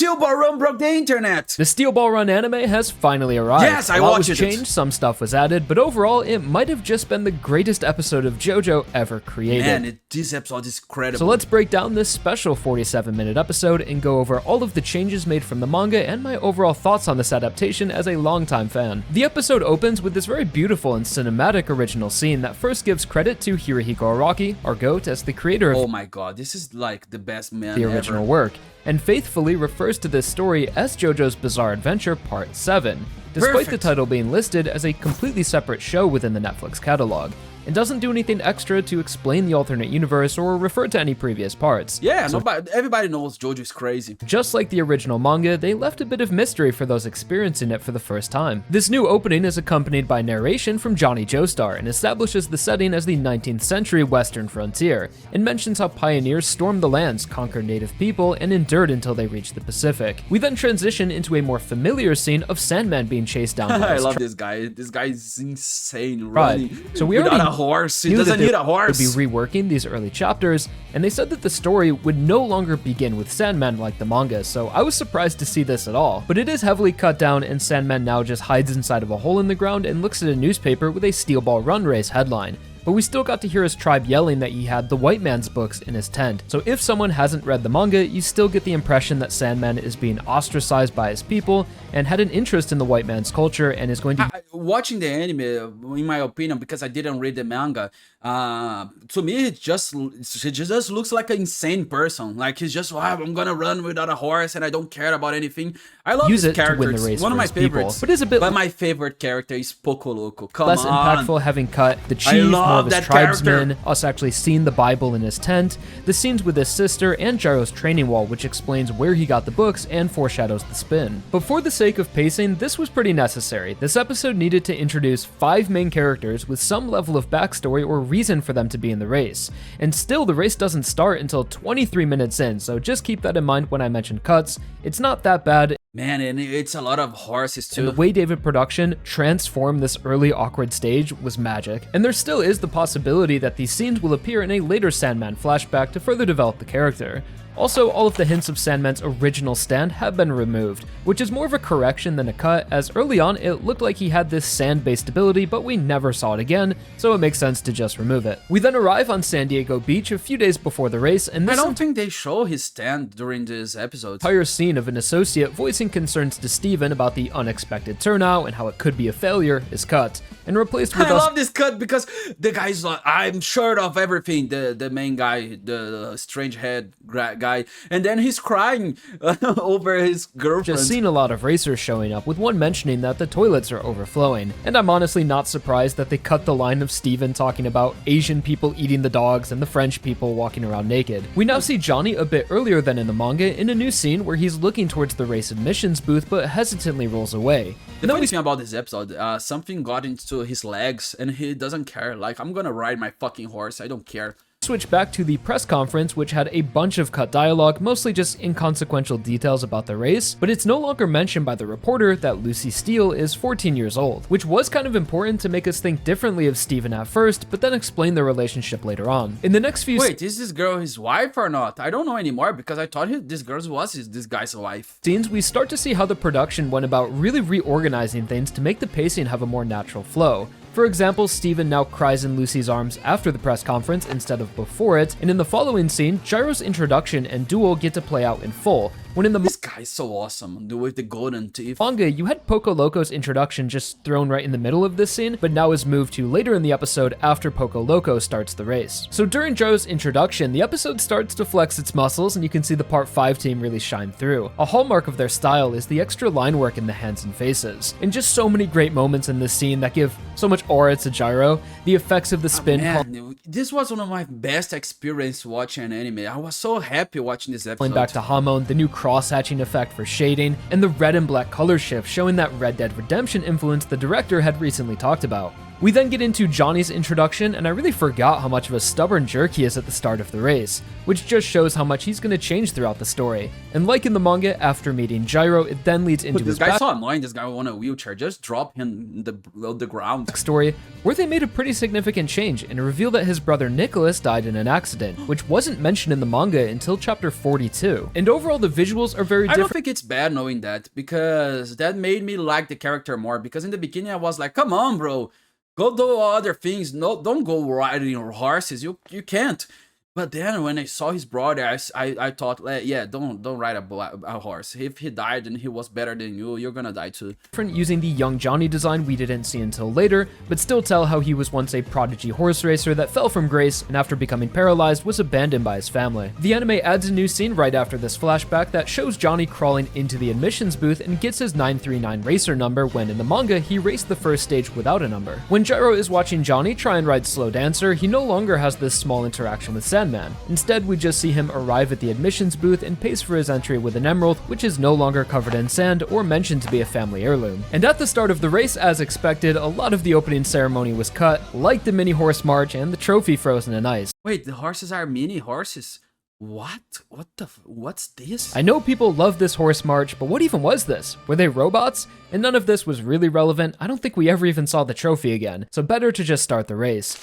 Steel Ball Run broke the internet! The Steel Ball Run anime has finally arrived. Yes, I watched it. A lot watched was it. changed, some stuff was added, but overall, it might have just been the greatest episode of Jojo ever created. Man, this episode is incredible. So let's break down this special 47-minute episode and go over all of the changes made from the manga and my overall thoughts on this adaptation as a longtime fan. The episode opens with this very beautiful and cinematic original scene that first gives credit to Hirohiko Araki, our GOAT, as the creator of oh my god, this is like the best man the original ever. work, and faithfully refers to this story as JoJo's Bizarre Adventure Part 7, despite the Perfect. title being listed as a completely separate show within the Netflix catalog, and doesn't do anything extra to explain the alternate universe or refer to any previous parts. Yeah, everybody knows Jojo is crazy. Just like the original manga, they left a bit of mystery for those experiencing it for the first time. This new opening is accompanied by narration from Johnny Joestar and establishes the setting as the 19th century western frontier, and mentions how pioneers stormed the lands, conquered native people, and endured until they reached the Pacific. We then transition into a more familiar scene of Sandman being chased down by I his love this guy. This guy is insane, Right. running So we without already a horse. He knew that doesn't they need a horse. would be reworking these early chapters, and they said that the story would no longer begin with Sandman like the manga, so I was surprised to see this at all. But it is heavily cut down, and Sandman now just hides inside of a hole in the ground and looks at a newspaper with a Steel Ball Run race headline. But we still got to hear his tribe yelling that he had the white man's books in his tent. So if someone hasn't read the manga, you still get the impression that Sandman is being ostracized by his people and had an interest in the white man's culture and is going to Watching the anime, in my opinion, because I didn't read the manga, to me it just looks like an insane person. Like he's just, I'm gonna run without a horse and I don't care about anything. I love use this it character. to win the It's race one for of my his people. favorites. But it's a bit But my favorite character is Poco Loco. Come less on. impactful, having cut the chief, more love of his that tribesmen, character. us actually seeing the Bible in his tent, the scenes with his sister, and Gyro's training wall, which explains where he got the books and foreshadows the spin. But for the sake of pacing, this was pretty necessary. This episode needed to introduce 5 main characters with some level of backstory or reason for them to be in the race. And still, the race doesn't start until 23 minutes in, so just keep that in mind when I mention cuts. It's not that bad. Man, and it's a lot of horses too. And the way David Production transformed this early awkward stage was magic. And there still is the possibility that these scenes will appear in a later Sandman flashback to further develop the character. Also, all of the hints of Sandman's original stand have been removed, which is more of a correction than a cut, as early on it looked like he had this sand-based ability, but we never saw it again, so it makes sense to just remove it. We then arrive on San Diego Beach a few days before the race, and I this don't think they show his stand during this episode. entire scene of an associate voicing concerns to Steven about the unexpected turnout and how it could be a failure is cut, and replaced with I us love this cut because the guy's like, I'm sure of everything. The main guy, the strange head guy, and then he's crying over his girlfriend. just seen a lot of racers showing up, with one mentioning that the toilets are overflowing. And I'm honestly not surprised that they cut the line of Steven talking about Asian people eating the dogs and the French people walking around naked. We now see Johnny a bit earlier than in the manga in a new scene where he's looking towards the race admissions booth but hesitantly rolls away. The funny thing about this episode, something got into his legs and he doesn't care. Like, I'm gonna ride my fucking horse, I don't care. Switch back to the press conference, which had a bunch of cut dialogue, mostly just inconsequential details about the race, but it's no longer mentioned by the reporter that Lucy Steele is 14 years old, which was kind of important to make us think differently of Steven at first, but then explain their relationship later on. In the next few Wait, is this girl his wife or not? I don't know anymore because I thought this girl was this guy's wife. scenes, we start to see how the production went about really reorganizing things to make the pacing have a more natural flow. For example, Steven now cries in Lucy's arms after the press conference instead of before it, and in the following scene, Gyro's introduction and duel get to play out in full, when in the This guy's so awesome, with the golden teeth. manga, you had Poco Loco's introduction just thrown right in the middle of this scene, but now is moved to later in the episode after Poco Loco starts the race. So during Joe's introduction, the episode starts to flex its muscles, and you can see the Part 5 team really shine through. A hallmark of their style is the extra line work in the hands and faces, and just so many great moments in this scene that give so much aura to Gyro. The effects of the spin Man, this was one of my best experiences watching an anime. I was so happy watching this episode. calling back to Hamon, the new cross-hatching effect for shading, and the red and black color shift showing that Red Dead Redemption influence the director had recently talked about. We then get into Johnny's introduction, and I really forgot how much of a stubborn jerk he is at the start of the race, which just shows how much he's going to change throughout the story. And like in the manga, after meeting Gyro, it then leads into this guy's so annoying. This guy on a wheelchair. Just drop him on the ground. Backstory, where they made a pretty significant change and reveal that his brother Nicholas died in an accident, which wasn't mentioned in the manga until chapter 42. And overall, the visuals are very different. I don't think it's bad knowing that, because that made me like the character more. Because in the beginning, I was like, come on, bro. Go do other things. No, don't go riding horses. You can't. But then when I saw his brother, I thought, yeah, don't ride a horse. If he died and he was better than you, you're gonna die too. Using the young Johnny design we didn't see until later, but still tell how he was once a prodigy horse racer that fell from grace and after becoming paralyzed was abandoned by his family. The anime adds a new scene right after this flashback that shows Johnny crawling into the admissions booth and gets his 939 racer number when in the manga he raced the first stage without a number. When Gyro is watching Johnny try and ride Slow Dancer, he no longer has this small interaction with Sandman. Instead, we just see him arrive at the admissions booth and pays for his entry with an emerald, which is no longer covered in sand or mentioned to be a family heirloom. And at the start of the race, as expected, a lot of the opening ceremony was cut, like the mini horse march and the trophy frozen in ice. Wait, the horses are mini horses? What? What's this? I know people love this horse march, but what even was this? Were they robots? And none of this was really relevant. I don't think we ever even saw the trophy again, so better to just start the race.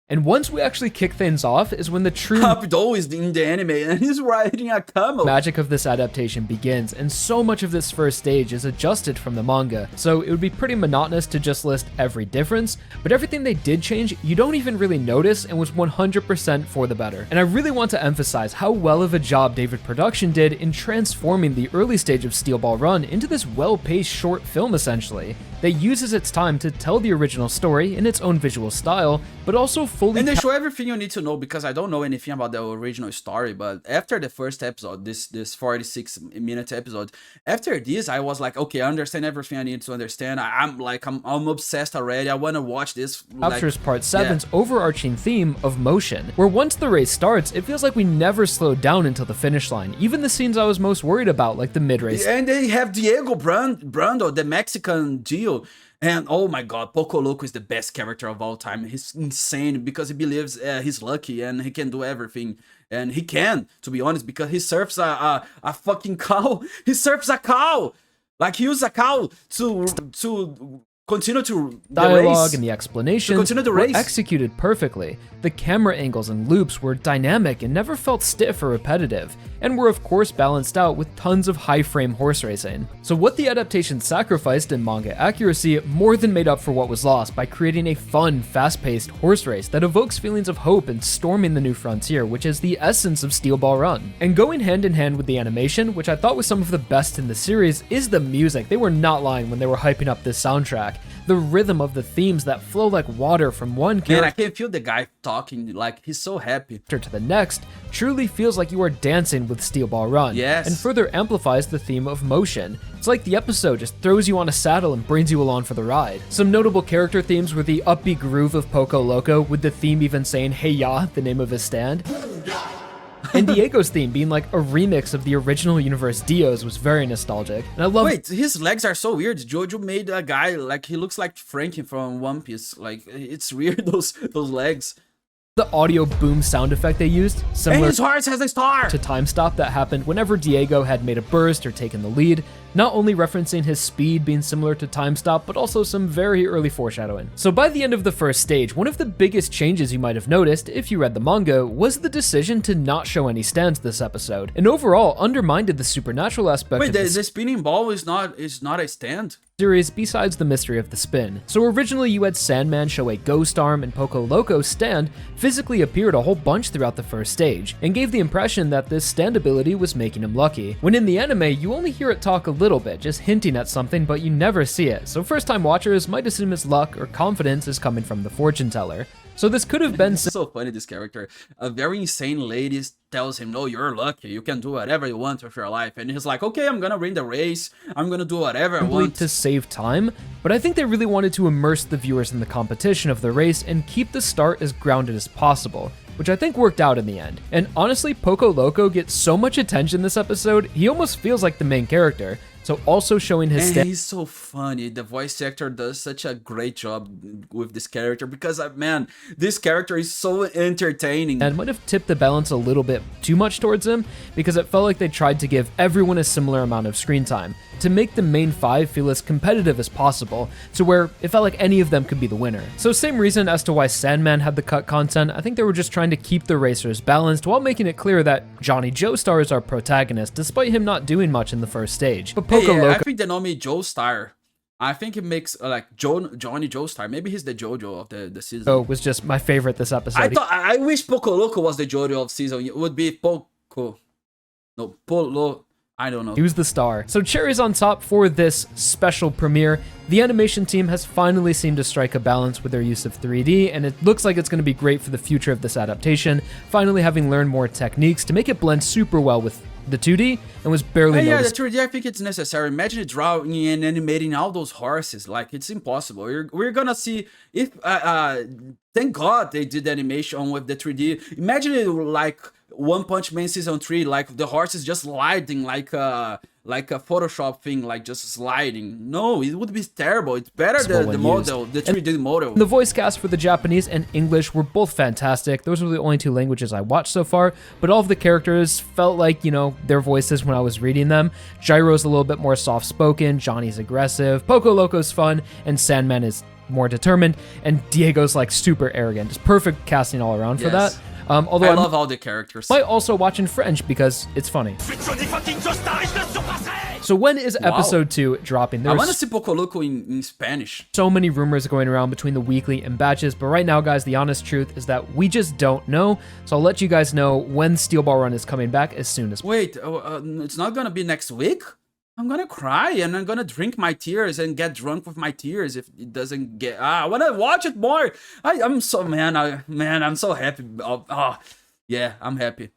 And once we actually kick things off is when the true Abdo is in the anime and he's riding a camel. Magic of this adaptation begins, and so much of this first stage is adjusted from the manga, so it would be pretty monotonous to just list every difference, but everything they did change you don't even really notice and was 100% for the better. And I really want to emphasize how well of a job David Production did in transforming the early stage of Steel Ball Run into this well-paced short film essentially, that uses its time to tell the original story in its own visual style, but also fully. And they show everything you need to know, because I don't know anything about the original story. But after the first episode, this 46-minute episode, after this, I was like, okay, I understand everything I need to understand. I'm obsessed already. I want to watch this. Captures Part 7's overarching theme of motion, where once the race starts, it feels like we never slowed down until the finish line. Even the scenes I was most worried about, like the mid-race. And they have Diego Brando, the Mexican deal. And oh my god, Poco Loco is the best character of all time. He's insane because he believes he's lucky and he can do everything. And he can, to be honest, because he surfs a fucking cow. He surfs a cow! Like, he used a cow to continue to dialogue and the explanations were executed perfectly. The camera angles and loops were dynamic and never felt stiff or repetitive, and were of course balanced out with tons of high frame horse racing. So what the adaptation sacrificed in manga accuracy more than made up for what was lost by creating a fun, fast-paced horse race that evokes feelings of hope and storming the new frontier, which is the essence of Steel Ball Run. And going hand in hand with the animation, which I thought was some of the best in the series, is the music. They were not lying when they were hyping up this soundtrack. The rhythm of the themes that flow like water from one character. Man, I can feel the guy talking, like he's so happy. To the next, truly feels like you are dancing with Steel Ball Run. Yes. And further amplifies the theme of motion. It's like the episode just throws you on a saddle and brings you along for the ride. Some notable character themes were the upbeat groove of Poco Loco, with the theme even saying "Hey Ya," the name of his stand. And Diego's theme being like a remix of the original Universe Dio's was very nostalgic. And I love— Wait, his legs are so weird. Jojo made a guy, like, he looks like Frankie from One Piece. Like, it's weird, those legs. The audio boom sound effect they used, similar and his horse has a star! To time stop that happened whenever Diego had made a burst or taken the lead, not only referencing his speed being similar to time stop, but also some very early foreshadowing. So by the end of the first stage, one of the biggest changes you might have noticed, if you read the manga, was the decision to not show any stands this episode, and overall undermined the supernatural aspect of the spinning ball is not a stand? Series besides the mystery of the spin. So originally you had Sandman show a ghost arm and Poco Loco stand physically appeared a whole bunch throughout the first stage, and gave the impression that this stand ability was making him lucky. When in the anime, you only hear it talk a little bit, just hinting at something, but you never see it, so first time watchers might assume his luck or confidence is coming from the fortune teller. So this could have been so funny, this character. A very insane lady tells him, no, you're lucky, you can do whatever you want with your life. And he's like, okay, I'm gonna win the race, I'm gonna do whatever I want. To save time, but I think they really wanted to immerse the viewers in the competition of the race and keep the start as grounded as possible, which I think worked out in the end. And honestly, Poco Loco gets so much attention this episode, he almost feels like the main character. So also showing his And he's so funny. The voice actor does such a great job with this character because, man, this character is so entertaining. And might have tipped the balance a little bit too much towards him because it felt like they tried to give everyone a similar amount of screen time to make the main 5 feel as competitive as possible, to where it felt like any of them could be the winner. So same reason as to why Sandman had the cut content. I think they were just trying to keep the racers balanced while making it clear that Johnny Joestar is our protagonist, despite him not doing much in the first stage. But Poco I Loco think the name is Joestar. I think it makes like Johnny Joestar. Maybe he's the Jojo of the season. was just my favorite this episode. I wish Poco Loco was the Jojo of season. It would be Poco. No, Polo. I don't know. He was the star. So cherries on top for this special premiere. The animation team has finally seemed to strike a balance with their use of 3D, and it looks like it's going to be great for the future of this adaptation, finally having learned more techniques to make it blend super well with the 2D and was barely noticed. Yeah, the 3D, I think it's necessary. Imagine drawing and animating all those horses. Like, it's impossible. We're gonna see if thank God they did the animation with the 3D. Imagine it like One Punch Man season 3, like the horses just sliding like a Photoshop thing, like just sliding. No, it would be terrible. It's better the model, the 3D model. The voice cast for the Japanese and English were both fantastic. Those were the only 2 languages I watched so far, but all of the characters felt like, you know, their voices when I was reading them. Gyro's a little bit more soft-spoken, Johnny's aggressive, Poco Loco's fun, and Sandman is more determined, and Diego's like super arrogant. Just perfect casting all around for that. Although I love all the characters. Might also watch in French because it's funny. So when is episode 2 dropping? I want to see Poco Loco in Spanish. So many rumors going around between the weekly and batches, but right now, guys, the honest truth is that we just don't know. So I'll let you guys know when Steel Ball Run is coming back as soon as. Wait, it's not gonna be next week? I'm gonna cry and I'm gonna drink my tears and get drunk with my tears if it doesn't get. I wanna watch it more. I'm so I'm so happy. Yeah, I'm happy.